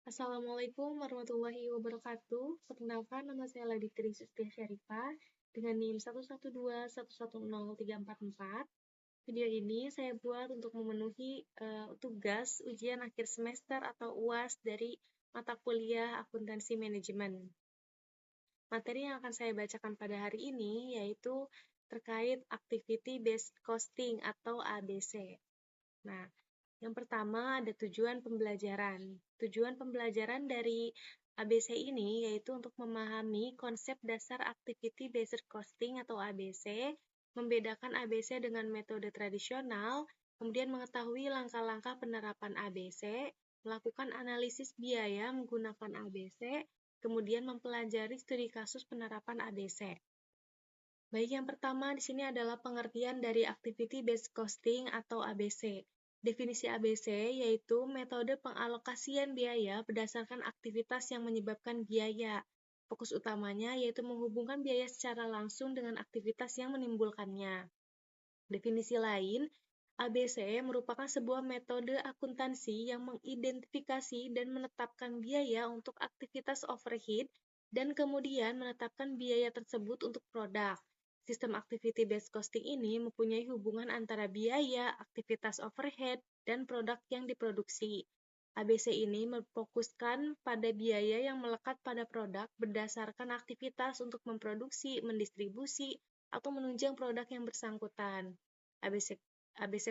Assalamualaikum warahmatullahi wabarakatuh. Perkenalkan, nama saya Laditri Sustia Syarifah dengan NIM 112110344. Video ini saya buat untuk memenuhi tugas ujian akhir semester atau UAS dari mata kuliah Akuntansi Manajemen. Materi yang akan saya bacakan pada hari ini yaitu terkait Activity Based Costing atau ABC. Nah, yang pertama ada tujuan pembelajaran. Tujuan pembelajaran dari ABC ini yaitu untuk memahami konsep dasar Activity Based Costing atau ABC, membedakan ABC dengan metode tradisional, kemudian mengetahui langkah-langkah penerapan ABC, melakukan analisis biaya menggunakan ABC, kemudian mempelajari studi kasus penerapan ABC. Baik, yang pertama di sini adalah pengertian dari Activity Based Costing atau ABC. Definisi ABC yaitu metode pengalokasian biaya berdasarkan aktivitas yang menyebabkan biaya. Fokus utamanya yaitu menghubungkan biaya secara langsung dengan aktivitas yang menimbulkannya. Definisi lain, ABC merupakan sebuah metode akuntansi yang mengidentifikasi dan menetapkan biaya untuk aktivitas overhead dan kemudian menetapkan biaya tersebut untuk produk. Sistem Activity Based Costing ini mempunyai hubungan antara biaya, aktivitas overhead, dan produk yang diproduksi. ABC ini memfokuskan pada biaya yang melekat pada produk berdasarkan aktivitas untuk memproduksi, mendistribusi, atau menunjang produk yang bersangkutan. ABC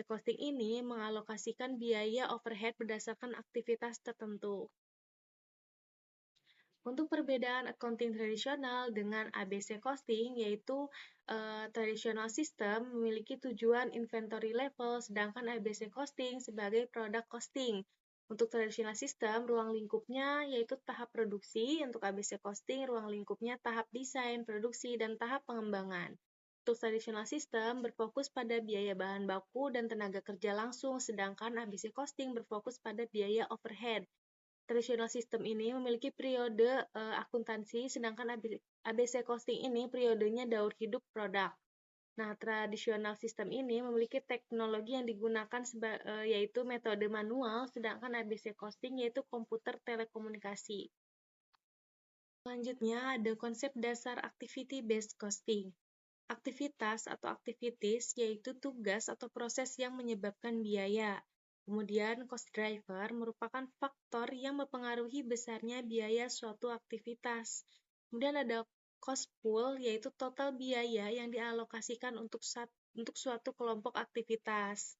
Costing ini mengalokasikan biaya overhead berdasarkan aktivitas tertentu. Untuk perbedaan accounting tradisional dengan ABC costing, yaitu traditional system memiliki tujuan inventory level, sedangkan ABC costing sebagai product costing. Untuk traditional system, ruang lingkupnya yaitu tahap produksi, untuk ABC costing, ruang lingkupnya tahap desain, produksi, dan tahap pengembangan. Untuk traditional system berfokus pada biaya bahan baku dan tenaga kerja langsung, sedangkan ABC costing berfokus pada biaya overhead. Traditional system ini memiliki periode akuntansi, sedangkan ABC costing ini periodenya daur hidup produk. Nah, traditional system ini memiliki teknologi yang digunakan yaitu metode manual, sedangkan ABC costing yaitu komputer telekomunikasi. Selanjutnya ada konsep dasar activity based costing. Aktivitas atau activities yaitu tugas atau proses yang menyebabkan biaya. Kemudian cost driver merupakan faktor yang mempengaruhi besarnya biaya suatu aktivitas. Kemudian ada cost pool yaitu total biaya yang dialokasikan untuk suatu kelompok aktivitas.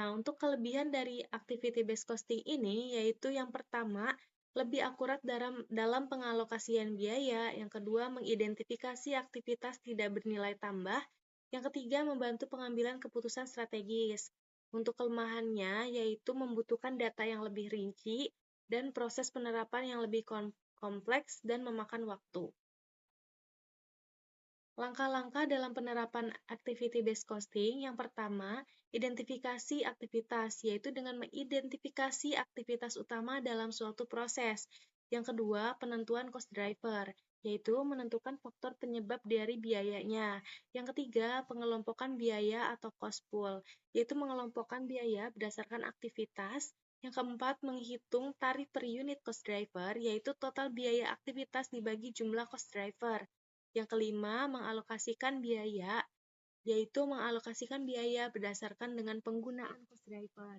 Nah, untuk kelebihan dari activity based costing ini yaitu yang pertama, lebih akurat dalam pengalokasian biaya, yang kedua mengidentifikasi aktivitas tidak bernilai tambah, yang ketiga membantu pengambilan keputusan strategis. Untuk kelemahannya yaitu membutuhkan data yang lebih rinci dan proses penerapan yang lebih kompleks dan memakan waktu. Langkah-langkah dalam penerapan activity based costing, yang pertama, identifikasi aktivitas, yaitu dengan mengidentifikasi aktivitas utama dalam suatu proses. Yang kedua, penentuan cost driver, yaitu menentukan faktor penyebab dari biayanya. Yang ketiga, pengelompokan biaya atau cost pool, yaitu mengelompokkan biaya berdasarkan aktivitas. Yang keempat, menghitung tarif per unit cost driver, yaitu total biaya aktivitas dibagi jumlah cost driver. Yang kelima, mengalokasikan biaya, yaitu mengalokasikan biaya berdasarkan dengan penggunaan cost driver.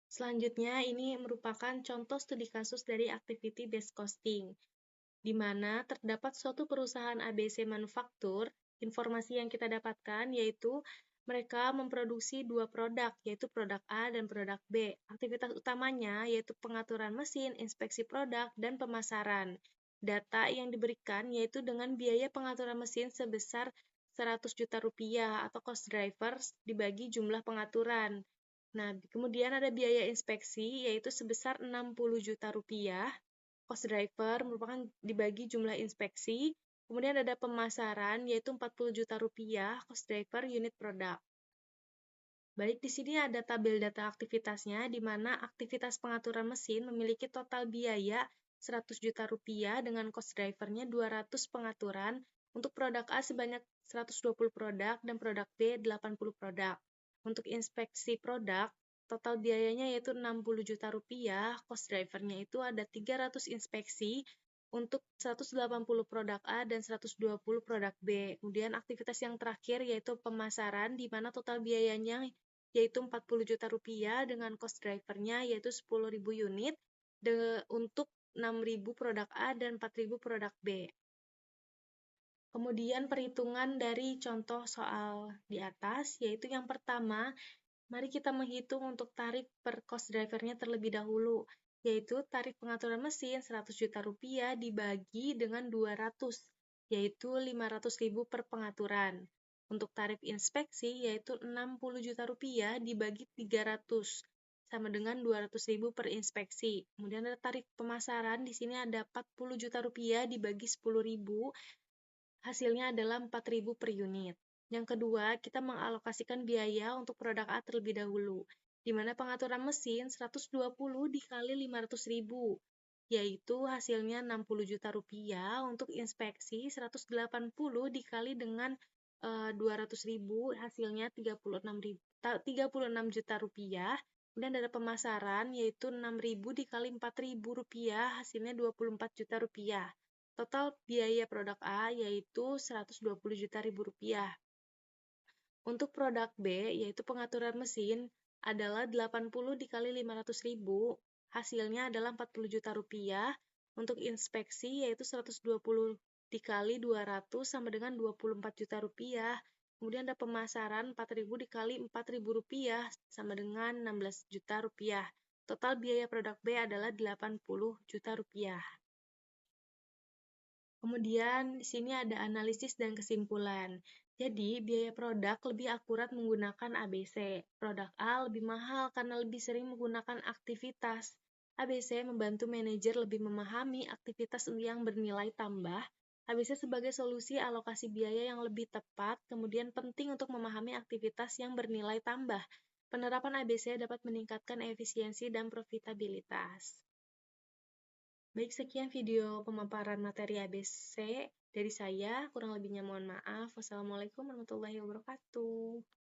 Selanjutnya, ini merupakan contoh studi kasus dari activity based costing, di mana terdapat suatu perusahaan ABC manufaktur. Informasi yang kita dapatkan yaitu mereka memproduksi dua produk, yaitu produk A dan produk B. Aktivitas utamanya yaitu pengaturan mesin, inspeksi produk, dan pemasaran. Data yang diberikan yaitu dengan biaya pengaturan mesin sebesar 100 juta rupiah atau cost drivers dibagi jumlah pengaturan. Nah, kemudian ada biaya inspeksi yaitu sebesar 60 juta rupiah. Cost driver merupakan dibagi jumlah inspeksi. Kemudian ada pemasaran yaitu 40 juta rupiah, cost driver unit produk. Baik, di sini ada tabel data aktivitasnya, di mana aktivitas pengaturan mesin memiliki total biaya 100 juta rupiah dengan cost drivernya 200 pengaturan, untuk produk A sebanyak 120 produk dan produk B 80 produk. Untuk inspeksi produk, total biayanya yaitu 60 juta rupiah, cost drivernya itu ada 300 inspeksi untuk 180 produk A dan 120 produk B. Kemudian aktivitas yang terakhir yaitu pemasaran, di mana total biayanya yaitu 40 juta rupiah dengan cost drivernya yaitu 10.000 unit untuk 6.000 produk A dan 4.000 produk B. Kemudian perhitungan dari contoh soal di atas, yaitu yang pertama, mari kita menghitung untuk tarif per cost drivernya terlebih dahulu, yaitu tarif pengaturan mesin 100 juta rupiah dibagi dengan 200, yaitu 500.000 per pengaturan. Untuk tarif inspeksi, yaitu 60 juta rupiah dibagi 300, sama dengan 200.000 per inspeksi. Kemudian ada tarif pemasaran, di sini ada 40 juta rupiah dibagi 10.000, hasilnya adalah 4.000 per unit. Yang kedua, kita mengalokasikan biaya untuk produk A terlebih dahulu, di mana pengaturan mesin 120 dikali 500.000, yaitu hasilnya 60 juta rupiah. Untuk inspeksi 180 dikali dengan 200.000, hasilnya 36 juta rupiah. Kemudian ada pemasaran, yaitu 6.000 dikali 4.000 rupiah, hasilnya 24 juta rupiah. Total biaya produk A yaitu 120 juta rupiah. Untuk produk B, yaitu pengaturan mesin, adalah 80 dikali 500.000, hasilnya adalah 40 juta rupiah. Untuk inspeksi, yaitu 120 dikali 200 sama dengan 24 juta rupiah. Kemudian ada pemasaran 4.000 dikali 4.000 rupiah sama dengan 16 juta rupiah. Total biaya produk B adalah 80 juta rupiah. Kemudian di sini ada analisis dan kesimpulan. Jadi, biaya produk lebih akurat menggunakan ABC. Produk A lebih mahal karena lebih sering menggunakan aktivitas. ABC membantu manajer lebih memahami aktivitas yang bernilai tambah. ABC sebagai solusi alokasi biaya yang lebih tepat, kemudian penting untuk memahami aktivitas yang bernilai tambah. Penerapan ABC dapat meningkatkan efisiensi dan profitabilitas. Baik, sekian video pemaparan materi ABC dari saya. Kurang lebihnya mohon maaf. Wassalamualaikum warahmatullahi wabarakatuh.